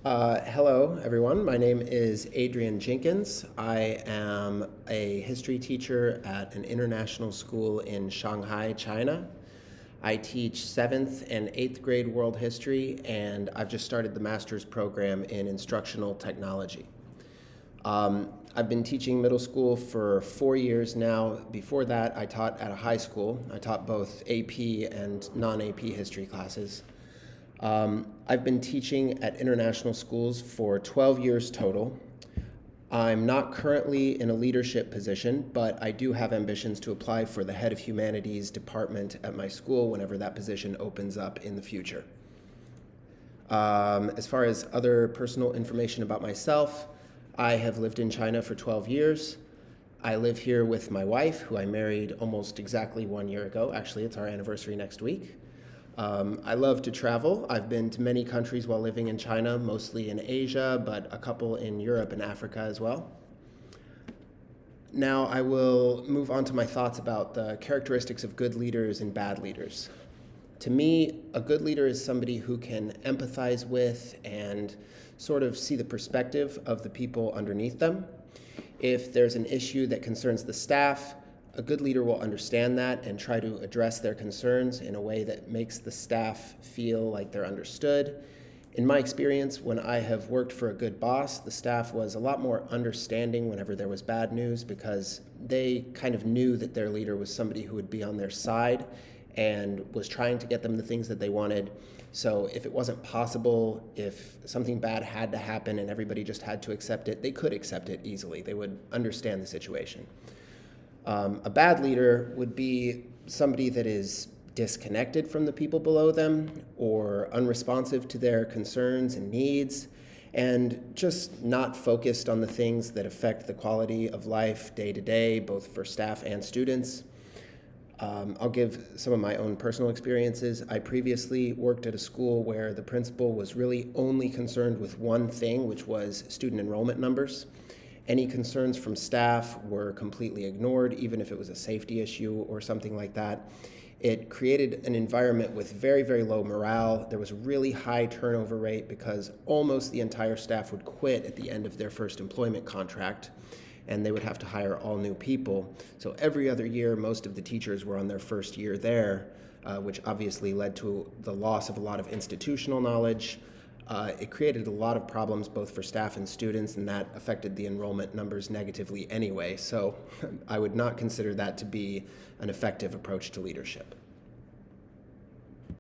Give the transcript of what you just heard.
Hello, everyone. My name is Adrian Jenkins. I am a history teacher at an international school in Shanghai, China. I teach 7th and 8th grade world history, and I've just started the master's program in instructional technology. I've been teaching middle school for 4 years now. Before that, I taught at a high school. I taught both AP and non-AP history classes. I've been teaching at international schools for 12 years total. I'm not currently in a leadership position, but I do have ambitions to apply for the head of humanities department at my school whenever that position opens up in the future. As far as other personal information about myself, I have lived in China for 12 years. I live here with my wife, who I married almost exactly 1 year ago. Actually, it's our anniversary next week. I love to travel. I've been to many countries while living in China, mostly in Asia, but a couple in Europe and Africa as well. Now I will move on to my thoughts about the characteristics of good leaders and bad leaders. To me, a good leader is somebody who can empathize with and sort of see the perspective of the people underneath them. If there's an issue that concerns the staff, a good leader will understand that and try to address their concerns in a way that makes the staff feel like they're understood. In my experience, when I have worked for a good boss, the staff was a lot more understanding whenever there was bad news because they kind of knew that their leader was somebody who would be on their side and was trying to get them the things that they wanted. So if it wasn't possible, if something bad had to happen and everybody just had to accept it, they could accept it easily. They would understand the situation. A bad leader would be somebody that is disconnected from the people below them or unresponsive to their concerns and needs and just not focused on the things that affect the quality of life day to day, both for staff and students. I'll give some of my own personal experiences. I previously worked at a school where the principal was really only concerned with one thing, which was student enrollment numbers. Any concerns from staff were completely ignored, even if it was a safety issue or something like that. It created an environment with very, very low morale. There was a really high turnover rate because almost the entire staff would quit at the end of their first employment contract, and they would have to hire all new people. So every other year, most of the teachers were on their first year there, which obviously led to the loss of a lot of institutional knowledge. It created a lot of problems both for staff and students, and that affected the enrollment numbers negatively anyway. So I would not consider that to be an effective approach to leadership.